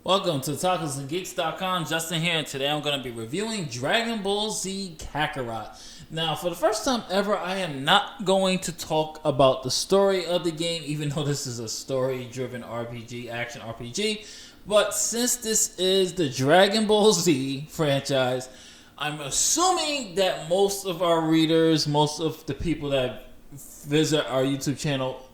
Welcome to TacosandGeeks.com. Justin here, and today I'm going to be reviewing Dragon Ball Z Kakarot. Now, for the first time ever, I am not going to talk about the story of the game, even though this is a story-driven RPG, action RPG. But since this is the Dragon Ball Z franchise, I'm assuming that most of our readers, most of the people that visit our YouTube channel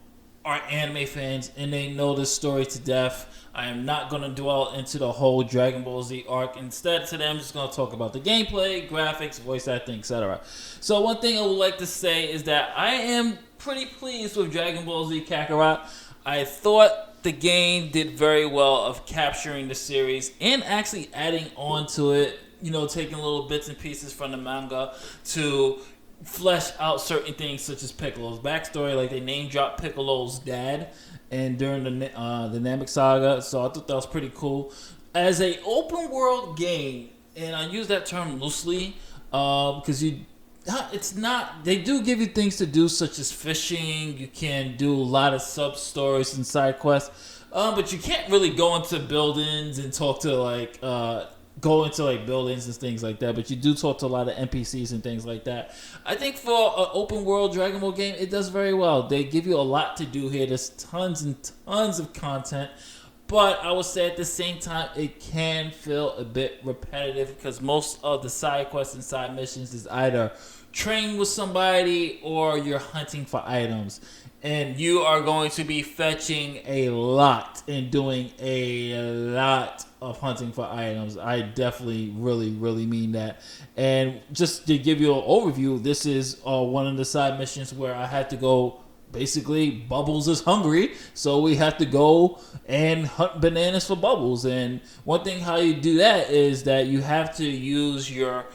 are anime fans, and they know this story to death. I am not going to dwell into the whole Dragon Ball Z arc. Instead, today I'm just going to talk about the gameplay, graphics, voice acting, etc. So one thing I would like to say is that I am pretty pleased with Dragon Ball Z Kakarot. I thought the game did very well of capturing the series and actually adding on to it, you know, taking little bits and pieces from the manga to flesh out certain things such as Piccolo's backstory. Like they name dropped Piccolo's dad and during the Namek saga, so I thought that was pretty cool. As a open world game, and I use that term loosely, because it's not. They do give you things to do such as fishing. You can do a lot of sub stories and side quests, but you can't really go into buildings and talk to buildings and things like that, but you do talk to a lot of NPCs and things like that. I think for an open world Dragon Ball game, it does very well. They give you a lot to do here. There's tons and tons of content, but I would say at the same time, it can feel a bit repetitive because most of the side quests and side missions is either train with somebody or you're hunting for items. And you are going to be fetching a lot and doing a lot of hunting for items. I definitely really mean that. And just to give you an overview, this is one of the side missions where I had to go. Basically, Bubbles is hungry, so we have to go and hunt bananas for Bubbles. And one thing how you do that is that you have to use your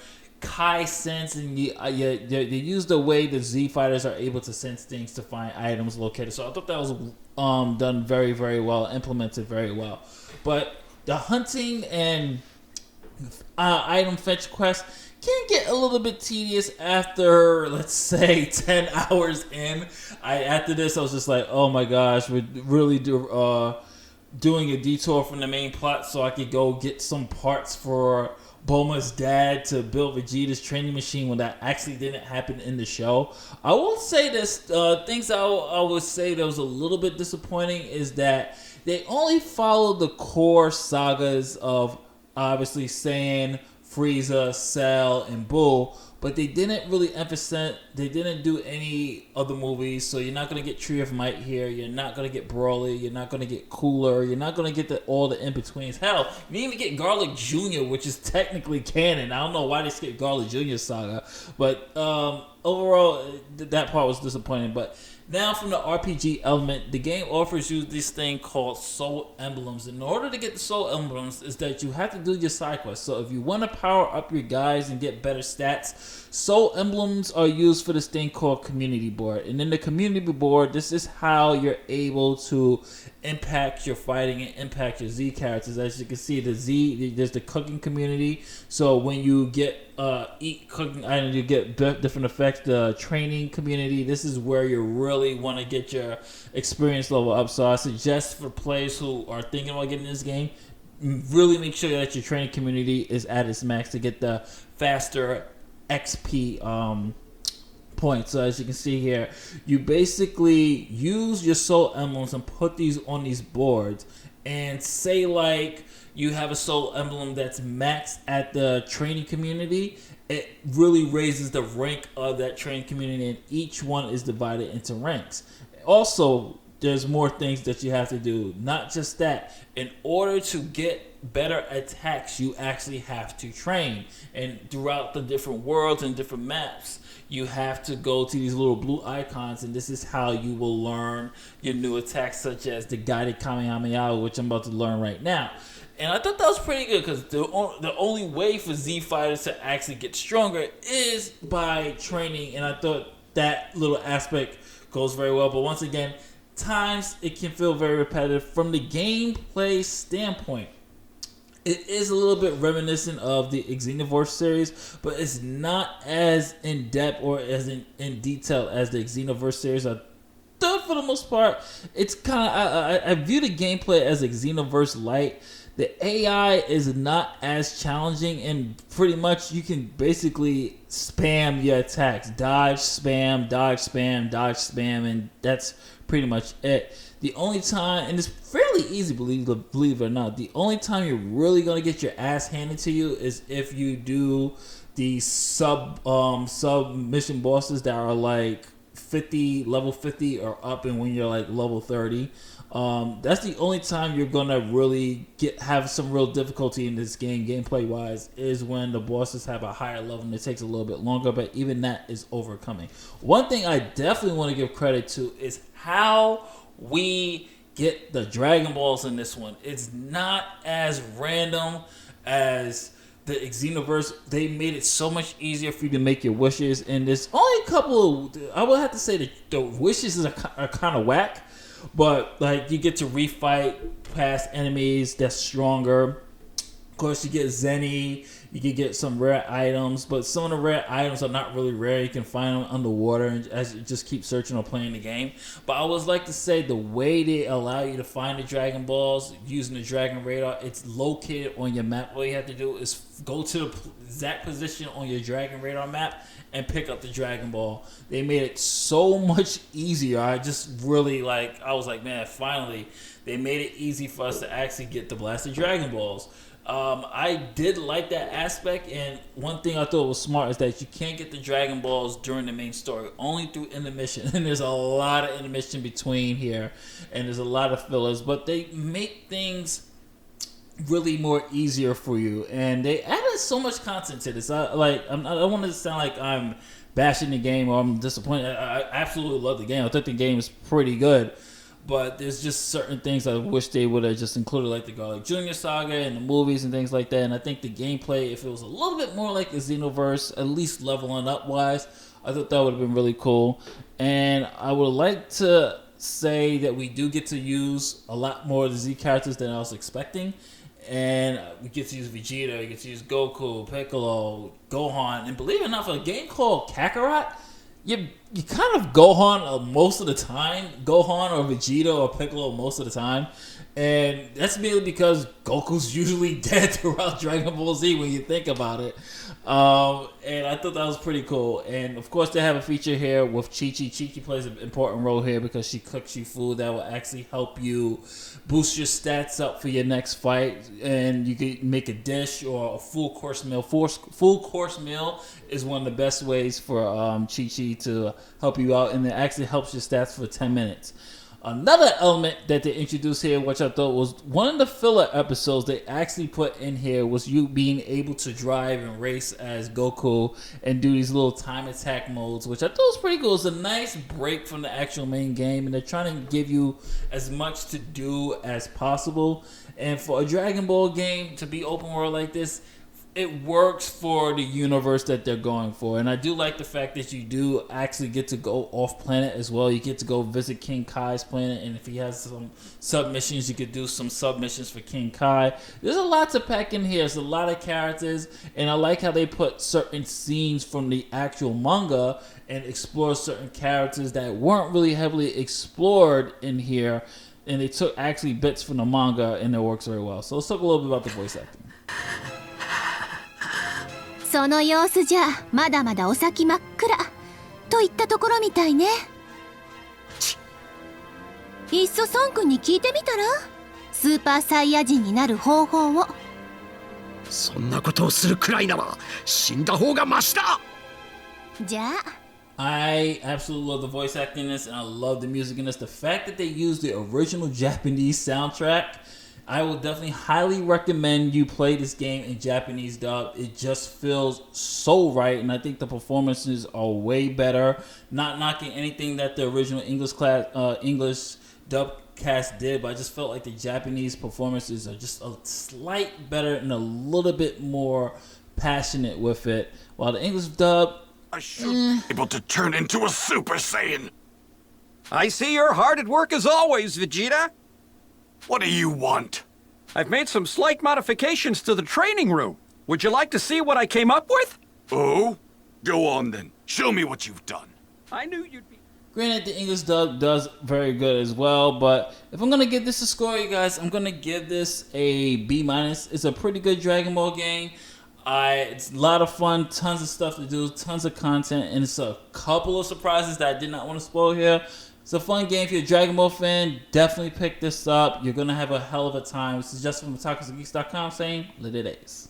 Kai sense, and they use the way the Z fighters are able to sense things to find items located. So I thought that was done very well, implemented very well. But the hunting and item fetch quest can get a little bit tedious after, let's say, 10 hours in. After this, I was just like, oh my gosh, we're really doing a detour from the main plot so I could go get some parts for Bulma's dad to build Vegeta's training machine when that actually didn't happen in the show. I will say this, things I would say that was a little bit disappointing is that they only followed the core sagas of obviously Saiyan, Frieza, Cell, and Buu, but they didn't really emphasize, they didn't do any other movies, so you're not going to get Tree of Might here, you're not going to get Broly, you're not going to get Cooler, you're not going to get all the in-betweens. Hell, you didn't even get Garlic Jr., which is technically canon. I don't know why they skipped Garlic Jr. saga, but overall, that part was disappointing. But now from the RPG element, the game offers you this thing called Soul Emblems. In order to get the Soul Emblems is that you have to do your side quests. So if you want to power up your guys and get better stats, Soul Emblems are used for this thing called Community Board. And in the Community Board, this is how you're able to impact your fighting and impact your Z characters. As you can see, there's the cooking community. So when you get eat cooking items, you get different effects. The training community, this is where you really want to get your experience level up. So I suggest for players who are thinking about getting this game, really make sure that your training community is at its max to get the faster XP points. So as you can see here, you basically use your Soul Emblems and put these on these boards, and say like you have a Soul Emblem that's maxed at the training community, it really raises the rank of that training community, and each one is divided into ranks. Also, there's more things that you have to do. Not just that, in order to get better attacks, you actually have to train. And throughout the different worlds and different maps, you have to go to these little blue icons, and this is how you will learn your new attacks, such as the guided Kamehameha, which I'm about to learn right now. And I thought that was pretty good because the only way for Z fighters to actually get stronger is by training, and I thought that little aspect goes very well. But once again, times it can feel very repetitive. From the gameplay standpoint, it is a little bit reminiscent of the Xenoverse series, but it's not as in-depth or as in detail as the Xenoverse series. I for the most part, it's kind of I view the gameplay as a Xenoverse Lite. The AI is not as challenging, and pretty much you can basically spam your attacks. Dodge, spam, dodge, spam, dodge, spam, and that's pretty much it. The only time, and it's fairly easy, believe it or not, the only time you're really going to get your ass handed to you is if you do the sub mission bosses that are like level 50 or up, and when you're like level 30. That's the only time you're gonna really have some real difficulty in this game, gameplay wise, is when the bosses have a higher level and it takes a little bit longer, but even that is overcoming. One thing I definitely want to give credit to is how we get the Dragon Balls in this one. It's not as random as the Xenoverse. They made it so much easier for you to make your wishes, and there's only a couple of, I would have to say that the wishes are kind of whack. But like you get to refight past enemies that's stronger. Of course, you get Zenny. You can get some rare items, but some of the rare items are not really rare. You can find them underwater, and as you just keep searching or playing the game. But I always like to say the way they allow you to find the Dragon Balls using the Dragon Radar, it's located on your map. All you have to do is go to the exact position on your Dragon Radar map and pick up the Dragon Ball. They made it so much easier. I was like, man, finally, they made it easy for us to actually get the blasted Dragon Balls. I did like that aspect, and one thing I thought was smart is that you can't get the Dragon Balls during the main story, only through intermission. And there's a lot of intermission between here, and there's a lot of fillers, but they make things really more easier for you, and they added so much content to this. I don't want to sound like I'm bashing the game or I'm disappointed. I absolutely love the game. I think the game is pretty good, but there's just certain things I wish they would have just included, like the Garlic Jr. saga and the movies and things like that. And I think the gameplay, if it was a little bit more like a Xenoverse, at least leveling up wise, I thought that would have been really cool. And I would like to say that we do get to use a lot more of the Z characters than I was expecting. And we get to use Vegeta, we get to use Goku, Piccolo, Gohan, and believe it or not, for a game called Kakarot, you kind of Gohan most of the time, Gohan or Vegeta or Piccolo most of the time, and that's mainly because Goku's usually dead throughout Dragon Ball Z when you think about it. And I thought that was pretty cool. And of course, they have a feature here with Chi-Chi. Chi-Chi plays an important role here because she cooks you food that will actually help you boost your stats up for your next fight. And you can make a dish or a full course meal. Full course meal is one of the best ways for Chi-Chi to help you out, and it actually helps your stats for 10 minutes. Another element that they introduced here, which I thought was one of the filler episodes they actually put in here, was you being able to drive and race as Goku and do these little time attack modes, which I thought was pretty cool. It's a nice break from the actual main game, and they're trying to give you as much to do as possible. And for a Dragon Ball game to be open world like this, it works for the universe that they're going for. And I do like the fact that you do actually get to go off planet as well. You get to go visit King Kai's planet, and if he has some submissions, you could do some submissions for King Kai. There's a lot to pack in here. There's a lot of characters, and I like how they put certain scenes from the actual manga and explore certain characters that weren't really heavily explored in here, and they took actually bits from the manga, and it works very well. So let's talk a little bit about the voice acting. その様子じゃまだまだお先真っ暗といったところみたいね。いっそ孫君に聞いてみたら、スーパーサイヤ人になる方法を。そんなことをするくらいなら死んだ方がマシだ。じゃあ I absolutely love the voice acting in this, and I love the music in this. The fact that they used the original Japanese soundtrack, I will definitely highly recommend you play this game in Japanese dub. It just feels so right, and I think the performances are way better. Not knocking anything that the original English dub cast did, but I just felt like the Japanese performances are just a slight better and a little bit more passionate with it. While the English dub, I should be able to turn into a Super Saiyan. I see you're hard at work as always, Vegeta. What do you want? I've made some slight modifications to the training room. Would you like to see what I came up with? Oh? Go on then. Show me what you've done. I knew you'd be... Granted, the English dub does very good as well, but if I'm gonna give this a score, you guys, I'm gonna give this a B-. It's a pretty good Dragon Ball game. It's a lot of fun, tons of stuff to do, tons of content, and it's a couple of surprises that I did not want to spoil here. It's a fun game. If you're a Dragon Ball fan, definitely pick this up. You're gonna have a hell of a time. This is Justin from TakusandGeeks.com saying, "Let it ace."